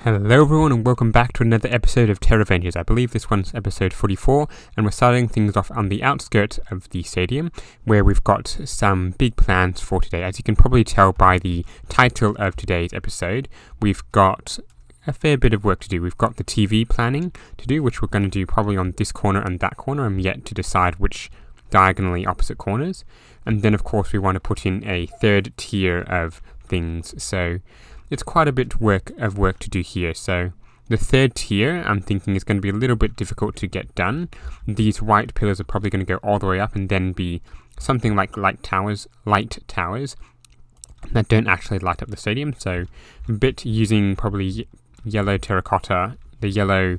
Hello everyone and welcome back to another episode of TerraVentures. I believe this one's episode 44 and we're starting things off on the outskirts of the stadium where we've got some big plans for today. As you can probably tell by the title of today's episode, we've got a fair bit of work to do. We've got the TV planning to do, which we're going to do probably on this corner and that corner. I'm yet to decide which diagonally opposite corners. And then of course we want to put in a third tier of things. So it's quite a bit of work to do here. So the third tier, I'm thinking, is going to be a little bit difficult to get done. These white pillars are probably going to go all the way up and then be something like light towers that don't actually light up the stadium. So a bit using probably yellow terracotta, the yellow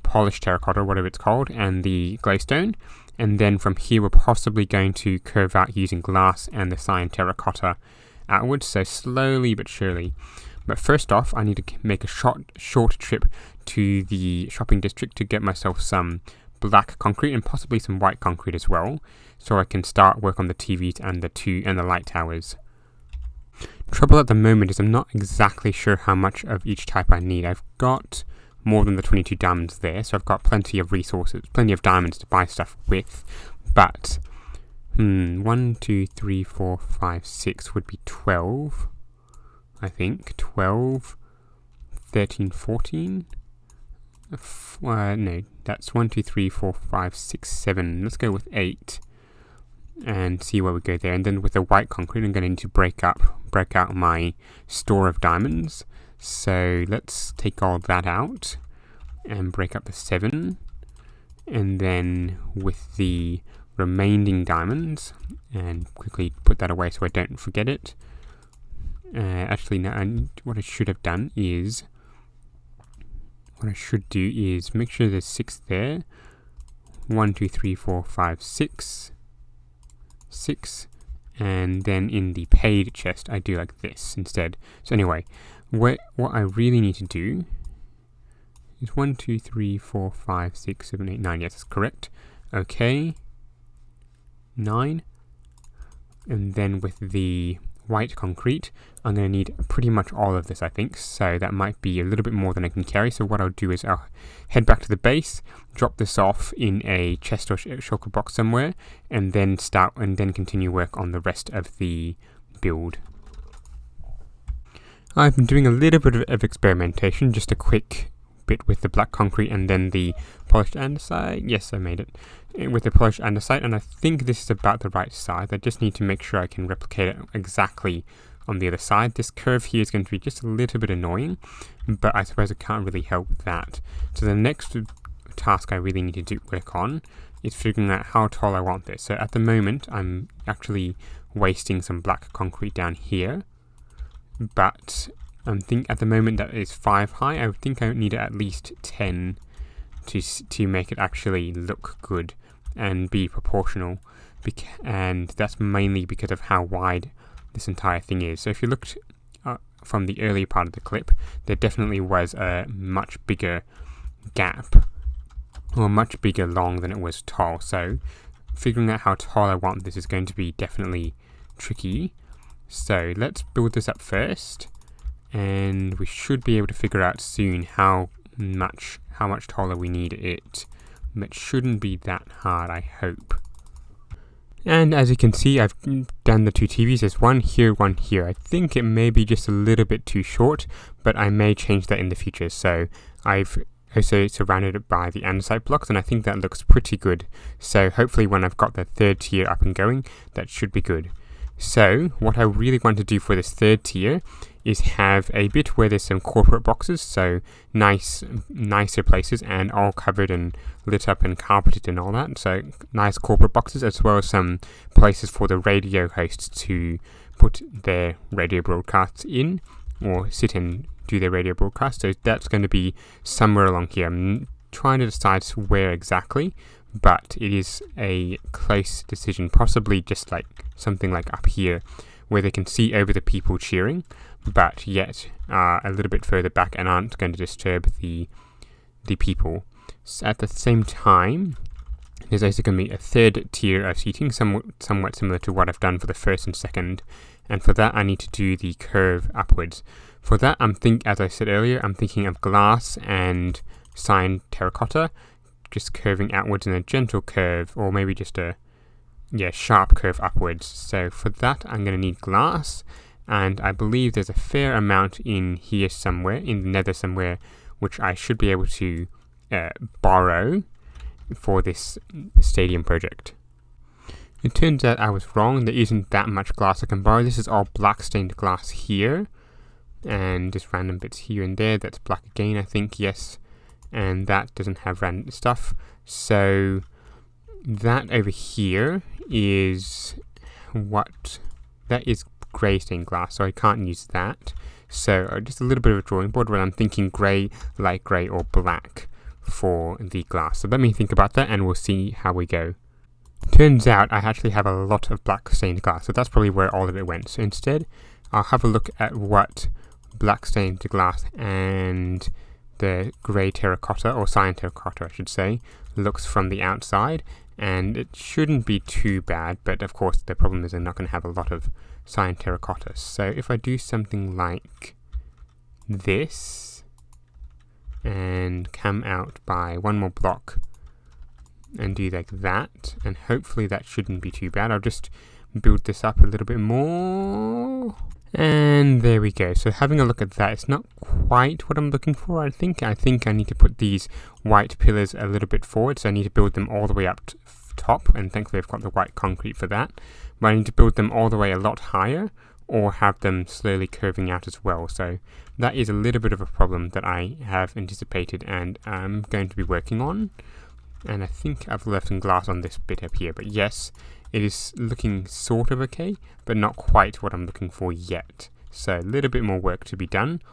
polished terracotta, whatever it's called, and the glowstone. And then from here we're possibly going to curve out using glass and the cyan terracotta outwards, so slowly but surely. But first off, I need to make a short trip to the shopping district to get myself some black concrete and possibly some white concrete as well, so I can start work on the TVs and the light towers. Trouble at the moment is I'm not exactly sure how much of each type I need. I've got more than the 22 diamonds there, so I've got plenty of resources, plenty of diamonds to buy stuff with, but 1, 2, 3, 4, 5, 6 would be 12, I think. 12, 13, 14. No, that's 1, 2, 3, 4, 5, 6, 7. Let's go with 8 and see where we go there. And then with the white concrete, I'm going to need to break out my store of diamonds. So let's take all that out and break up the 7. And then with the remaining diamonds, and quickly put that away so I don't forget it. Actually, no, what I should do is make sure there's 6 there. 1, 2, 3, 4, 5, 6. 6. And then in the paid chest, I do like this instead. So anyway, what I really need to do is 1, 2, 3, 4, 5, 6, 7, 8, 9. Yes, that's correct. Okay. 9. And then with the white concrete, I'm going to need pretty much all of this, I think, so that might be a little bit more than I can carry. So what I'll do is I'll head back to the base, drop this off in a chest or shulker box somewhere, and then continue work on the rest of the build. I've been doing a little bit of experimentation, just a quick bit with the black concrete and then the polished andesite. Yes, I made it. With the polished andesite, and I think this is about the right size. I just need to make sure I can replicate it exactly on the other side. This curve here is going to be just a little bit annoying, but I suppose I can't really help that. So the next task I really need to work on is figuring out how tall I want this. So at the moment, I'm actually wasting some black concrete down here, but at the moment that is 5 high. I think I need at least 10 to make it actually look good and be proportional, and that's mainly because of how wide this entire thing is. So if you looked from the earlier part of the clip, there definitely was a much bigger gap, or much bigger long than it was tall. So figuring out how tall I want this is going to be definitely tricky. So let's build this up first, and we should be able to figure out soon how much taller we need it. It shouldn't be that hard, I hope. And as you can see, I've done the 2 TVs. There's one here, one here. I think it may be just a little bit too short, but I may change that in the future. So I've also surrounded it by the andesite blocks, and I think that looks pretty good. So hopefully when I've got the third tier up and going, that should be good. So what I really want to do for this third tier is have a bit where there's some corporate boxes, so nicer places, and all covered and lit up and carpeted and all that. So nice corporate boxes, as well as some places for the radio hosts to put their radio broadcasts in, or sit and do their radio broadcast. So that's going to be somewhere along here. I'm trying to decide where exactly, but it is a close decision, possibly just like something like up here where they can see over the people cheering, but yet a little bit further back and aren't going to disturb the people. So at the same time, there's also going to be a third tier of seating, somewhat similar to what I've done for the first and second and for that I need to do the curve upwards. For that, as I said earlier, I'm thinking of glass and cyan terracotta, just curving outwards in a gentle curve, or maybe just a sharp curve upwards. So for that, I'm going to need glass, and I believe there's a fair amount in here somewhere, in the nether somewhere, which I should be able to borrow for this stadium project. It turns out I was wrong. There isn't that much glass I can borrow. This is all black stained glass here, and just random bits here and there. That's black again, I think, yes. And that doesn't have random stuff. So that over here is that is grey stained glass, so I can't use that. So just a little bit of a drawing board where I'm thinking grey, light grey, or black for the glass. So let me think about that, and we'll see how we go. Turns out I actually have a lot of black stained glass, so that's probably where all of it went. So instead, I'll have a look at what black stained glass and the grey terracotta, or cyan terracotta I should say, looks from the outside, and it shouldn't be too bad, but of course the problem is I'm not going to have a lot of cyan terracotta. So if I do something like this, and come out by one more block, and do like that, and hopefully that shouldn't be too bad. I'll just build this up a little bit more, and there we go. So having a look at that, it's not quite what I'm looking for. I think I need to put these white pillars a little bit forward, so I need to build them all the way up top, and thankfully I've got the white concrete for that. But I need to build them all the way a lot higher, or have them slowly curving out as well. So that is a little bit of a problem that I have anticipated, and I'm going to be working on. And I think I've left some glass on this bit up here, but yes, it is looking sort of okay, but not quite what I'm looking for yet. So a little bit more work to be done,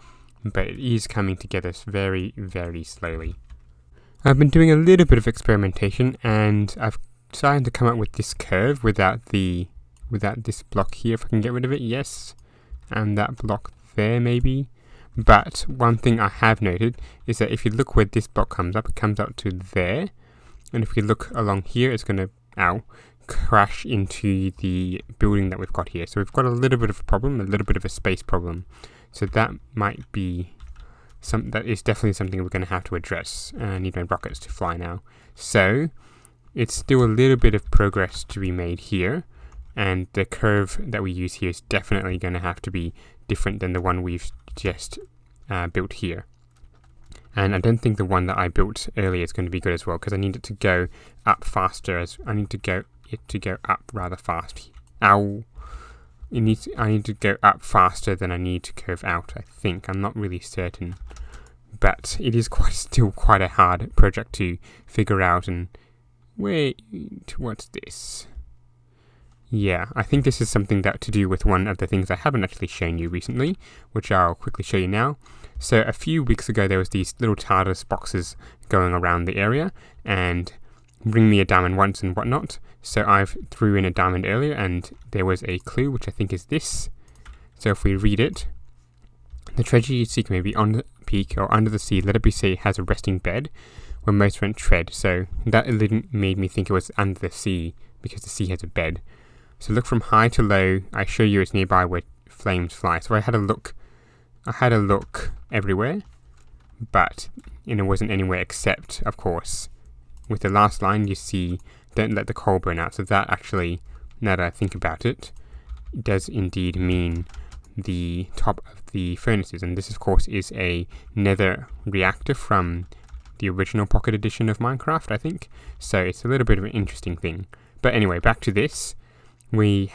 but it is coming together very, very slowly. I've been doing a little bit of experimentation, and I've decided to come up with this curve without this block here, if I can get rid of it, yes, and that block there maybe. But one thing I have noted is that if you look where this block comes up, it comes up to there. And if we look along here, it's going to, crash into the building that we've got here. So we've got a little bit of a problem, a little bit of a space problem. So that might be that is definitely something we're going to have to address. I need my rockets to fly now. So it's still a little bit of progress to be made here. And the curve that we use here is definitely going to have to be different than the one we've just built here. And I don't think the one that I built earlier is going to be good as well, because I need it to go up faster. I need to go up rather fast. I need to go up faster than I need to curve out, I think. I'm not really certain. But it is still quite a hard project to figure out. And wait, what's this? Yeah, I think this is something that to do with one of the things I haven't actually shown you recently, which I'll quickly show you now. So a few weeks ago there was these little TARDIS boxes going around the area, and bring me a diamond once and whatnot. So I've threw in a diamond earlier, and there was a clue, which I think is this. So if we read it, the treasure you seek may be on the peak or under the sea. Let it be say it has a resting bed where most went tread. So that made me think it was under the sea, because the sea has a bed. So look from high to low. I show you it's nearby where flames fly. So I had a look everywhere, but it wasn't anywhere except, of course, with the last line you see, don't let the coal burn out. So that actually, now that I think about it, does indeed mean the top of the furnaces. And this, of course, is a nether reactor from the original Pocket Edition of Minecraft, I think. So it's a little bit of an interesting thing. But anyway, back to this. We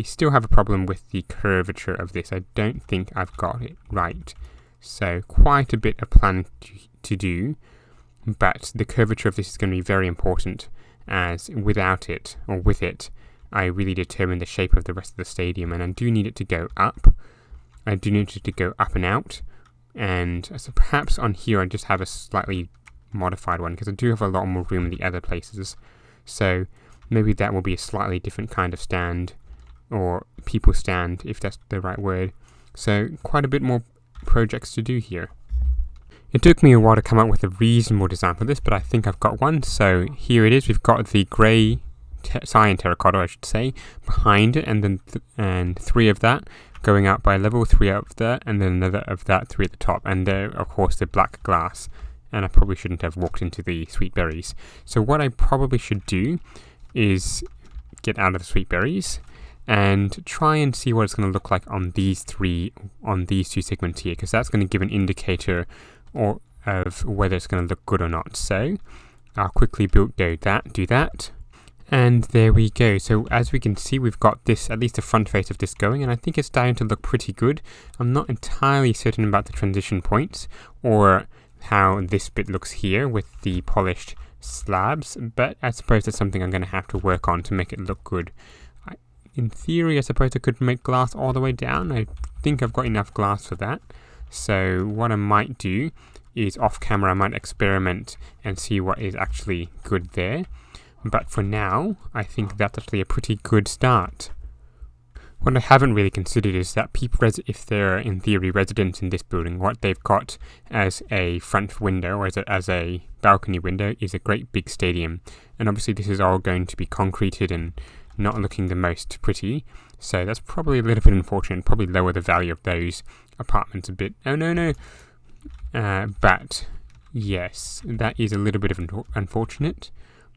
still have a problem with the curvature of this. I don't think I've got it right. So quite a bit of planning to do, but the curvature of this is going to be very important, as without it, or with it, I really determine the shape of the rest of the stadium, and I do need it to go up. I do need it to go up and out, and so perhaps on here I just have a slightly modified one, because I do have a lot more room in the other places. So maybe that will be a slightly different kind of stand, or people stand, if that's the right word. So quite a bit more projects to do here. It took me a while to come up with a reasonable design for this, but I think I've got one. So here it is. We've got the grey cyan terracotta, I should say, behind it, and then and 3 of that going out by level, 3 out of that, and then another of that, 3 at the top, and there, of course, the black glass. And I probably shouldn't have walked into the sweet berries. So what I probably should do is get out of the sweet berries and try and see what it's going to look like on these 2 segments here, because that's going to give an indicator of whether it's going to look good or not. So I'll quickly do that. And there we go. So as we can see, we've got this, at least the front face of this going, and I think it's starting to look pretty good. I'm not entirely certain about the transition points or how this bit looks here with the polished slabs, but I suppose that's something I'm going to have to work on to make it look good. In theory, I suppose I could make glass all the way down. I think I've got enough glass for that. So what I might do is off camera I might experiment and see what is actually good there. But for now, I think that's actually a pretty good start. What I haven't really considered is that people, if they're in theory residents in this building, what they've got as a front window or as a balcony window is a great big stadium. And obviously this is all going to be concreted and not looking the most pretty. So that's probably a little bit unfortunate, probably lower the value of those apartments a bit. Oh no. But yes, that is a little bit of unfortunate.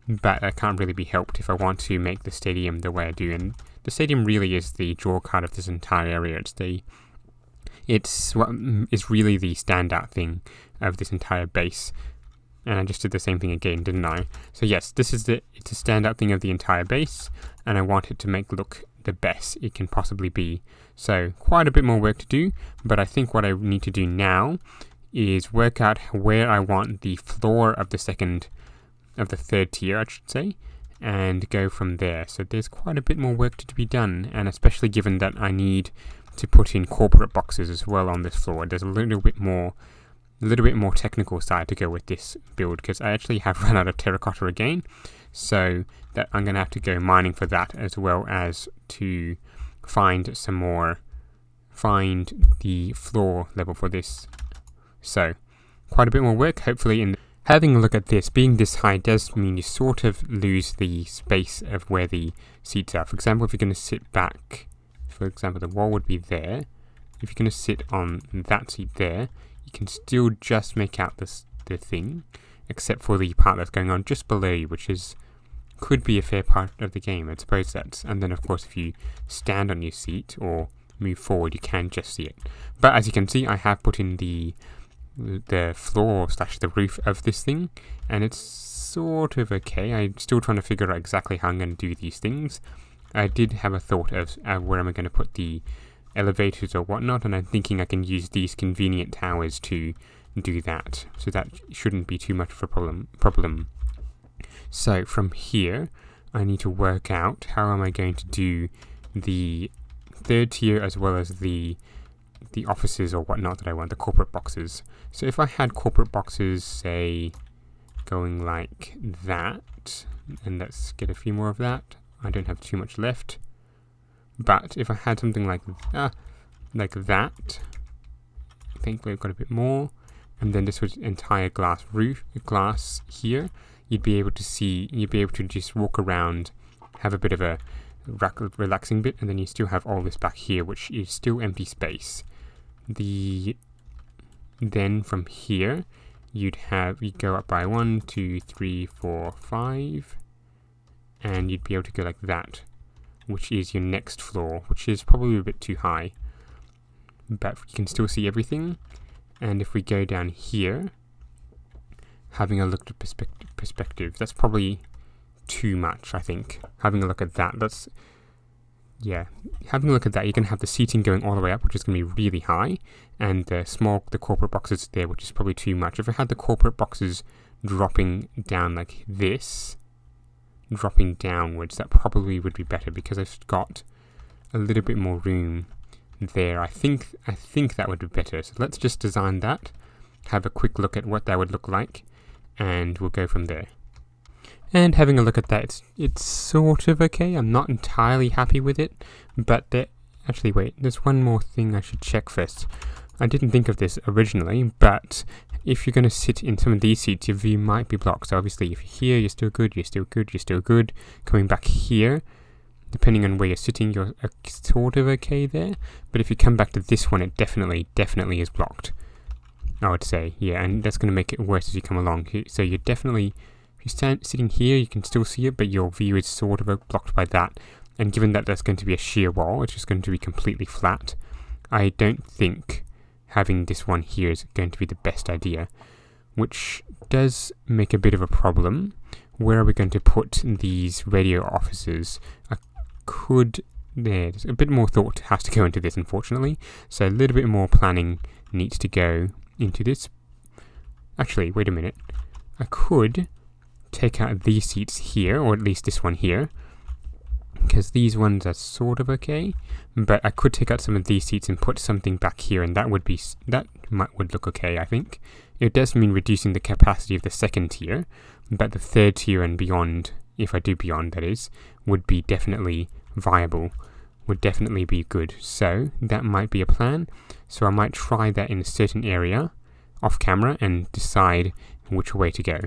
But that can't really be helped if I want to make the stadium the way I do. And the stadium really is the draw card of this entire area. It's what is really the standout thing of this entire base. And I just did the same thing again, didn't I? So yes, it's a standout thing of the entire base, and I want it to make look the best it can possibly be. So quite a bit more work to do, but I think what I need to do now is work out where I want the floor of the third tier, I should say, and go from there. So there's quite a bit more work to be done, and especially given that I need to put in corporate boxes as well on this floor. There's a little bit more technical side to go with this build, because I actually have run out of terracotta again, so that I'm going to have to go mining for that, as well as to find the floor level for this. So quite a bit more work. Hopefully having a look at this, being this high does mean you sort of lose the space of where the seats are. For example, if you're going to sit back, for example, the wall would be there. If you're going to sit on that seat there, you can still just make out the thing, except for the part that's going on just below you, which could be a fair part of the game. I suppose and then of course if you stand on your seat or move forward, you can just see it. But as you can see, I have put in the floor / the roof of this thing, and it's sort of okay. I'm still trying to figure out exactly how I'm going to do these things. I did have a thought of where am I going to put the elevators or whatnot, and I'm thinking I can use these convenient towers to do that, so that shouldn't be too much of a problem. So from here I need to work out how am I going to do the third tier as well as the offices or whatnot that I want, the corporate boxes. So if I had corporate boxes, say, going like that, and let's get a few more of that. I don't have too much left. But if I had something like that, I think we've got a bit more, and then this was entire glass here, you'd be able to just walk around, have a bit of a relaxing bit, and then you still have all this back here, which is still empty space. Then from here, you'd go up by 1, 2, 3, 4, 5, and you'd be able to go like that, which is your next floor, which is probably a bit too high, but you can still see everything. And if we go down here, having a look at perspective, that's probably too much, I think. Having a look at that, having a look at that, you can have the seating going all the way up, which is going to be really high, and the corporate boxes there, which is probably too much. If I had the corporate boxes dropping down like this, dropping downwards, that probably would be better, because I've got a little bit more room there. I think that would be better. So let's just design that, have a quick look at what that would look like, and we'll go from there. And having a look at that, it's sort of okay. I'm not entirely happy with it, but there's one more thing I should check first. I didn't think of this originally, but if you're going to sit in some of these seats, your view might be blocked. So obviously if you're here, you're still good, you're still good, you're still good. Coming back here, depending on where you're sitting, you're sort of okay there. But if you come back to this one, it definitely is blocked, I would say. Yeah, and that's going to make it worse as you come along. So you're definitely, if you're sitting here, you can still see it, but your view is sort of blocked by that. And given that that's going to be a sheer wall, it's just going to be completely flat, I don't think having this one here is going to be the best idea, which does make a bit of a problem. Where are we going to put these radio offices? There's a bit more thought has to go into this, unfortunately, so a little bit more planning needs to go into this. Actually, wait a minute, I could take out these seats here, or at least this one here, because these ones are sort of okay, but I could take out some of these seats and put something back here, and that would look okay, I think. It does mean reducing the capacity of the second tier, but the third tier and beyond, if I do beyond that is, would be definitely viable, would definitely be good. So that might be a plan. So I might try that in a certain area off camera and decide which way to go.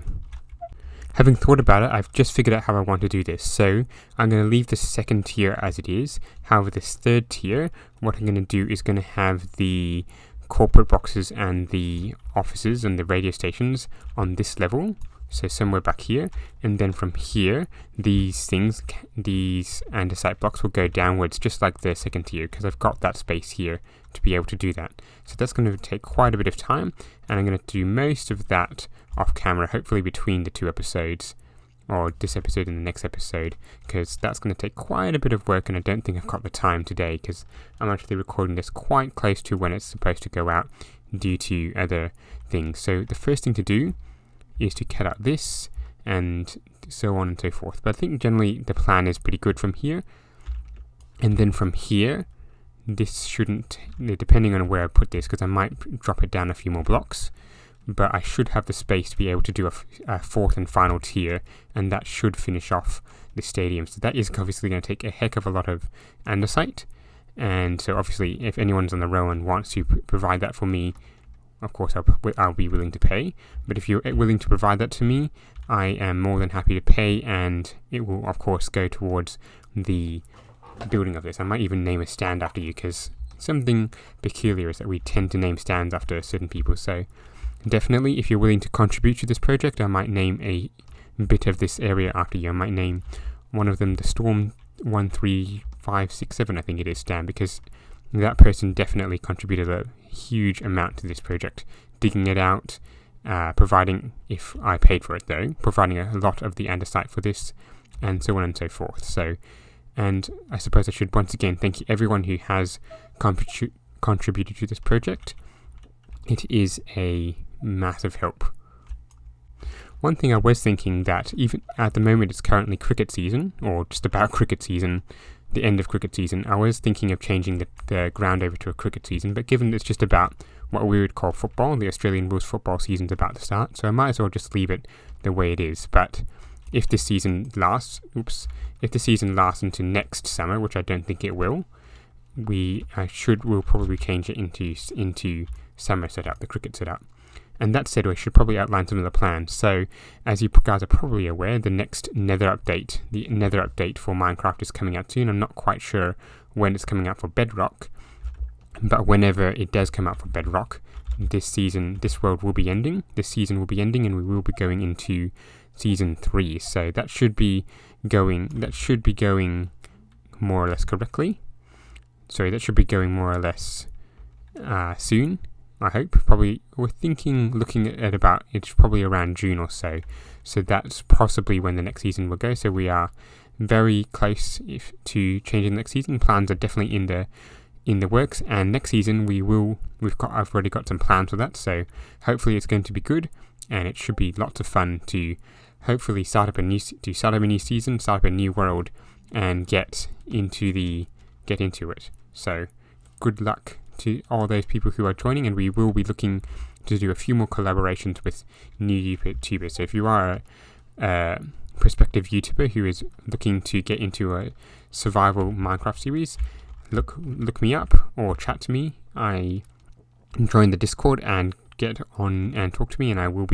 Having thought about it, I've just figured out how I want to do this. So I'm going to leave the second tier as it is. However, this third tier, what I'm going to do is going to have the corporate boxes and the offices and the radio stations on this level. So somewhere back here. And then from here, these andesite blocks will go downwards just like the second tier, because I've got that space here to be able to do that. So that's going to take quite a bit of time, and I'm going to do most of that off camera, hopefully between the two episodes, or this episode and the next episode, because that's going to take quite a bit of work, and I don't think I've got the time today, because I'm actually recording this quite close to when it's supposed to go out due to other things. So the first thing to do is to cut out this, and so on and so forth. But I think generally the plan is pretty good from here, and then from here, this shouldn't, depending on where I put this, because I might drop it down a few more blocks, but I should have the space to be able to do a fourth and final tier, and that should finish off the stadium. So that is obviously going to take a heck of a lot of andesite, and so obviously if anyone's on the row and wants to provide that for me, of course I'll be willing to pay. But if you're willing to provide that to me, I am more than happy to pay, and it will of course go towards the building of this. I might even name a stand after you, because something peculiar is that we tend to name stands after certain people. So definitely, if you're willing to contribute to this project, I might name a bit of this area after you. I might name one of them the Storm 13567, I think it is, stand, because that person definitely contributed a huge amount to this project, digging it out, providing, if I paid for it though, providing a lot of the andesite for this, and so on and so forth. So, and I suppose I should once again thank you everyone who has contributed to this project. It is a massive help. One thing I was thinking, that even at the moment it's currently cricket season, or just about cricket season, the end of cricket season, I was thinking of changing the ground over to a cricket season, but given it's just about what we would call football, the Australian rules football season's about to start, so I might as well just leave it the way it is. But if this season lasts, into next summer, which I don't think it will, we'll probably change it into summer setup, the cricket setup. And that said, we should probably outline some of the plans. So, as you guys are probably aware, the next Nether update for Minecraft is coming out soon. I'm not quite sure when it's coming out for Bedrock, but whenever it does come out for Bedrock, this world will be ending. This season will be ending, and we will be going into season 3. So that should be going more or less correctly. Sorry, that should be going more or less soon, I hope. Probably, looking at about, it's probably around June or so. So that's possibly when the next season will go. So we are very close to changing the next season. Plans are definitely in the works, and next season I've already got some plans for that. So hopefully it's going to be good, and it should be lots of fun to hopefully start up a new season, start up a new world, and get into it. So good luck to all those people who are joining, and we will be looking to do a few more collaborations with new YouTubers. So if you are a prospective YouTuber who is looking to get into a survival Minecraft series, look me up or chat to me. I join the Discord and get on and talk to me, and I will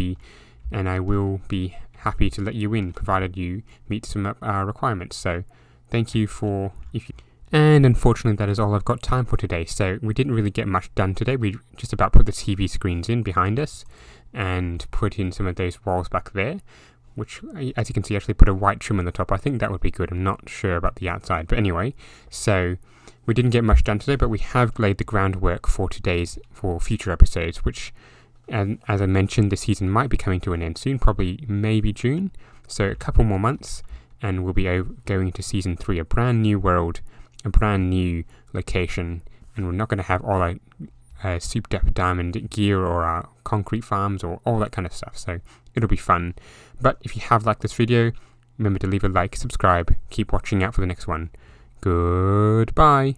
be happy to let you in, provided you meet some requirements. So thank you for and unfortunately that is all I've got time for today. So we didn't really get much done today. We just about put the TV screens in behind us and put in some of those walls back there, which, as you can see, actually put a white trim on the top. I think that would be good. I'm not sure about the outside, but anyway, so we didn't get much done today, but we have laid the groundwork for future episodes, which, and as I mentioned, the season might be coming to an end soon, probably maybe June, so a couple more months, and we'll be going into season 3, a brand new world, a brand new location, and we're not going to have all our souped up diamond gear or our concrete farms or all that kind of stuff, so it'll be fun. But if you have liked this video, remember to leave a like, subscribe, keep watching out for the next one. Goodbye.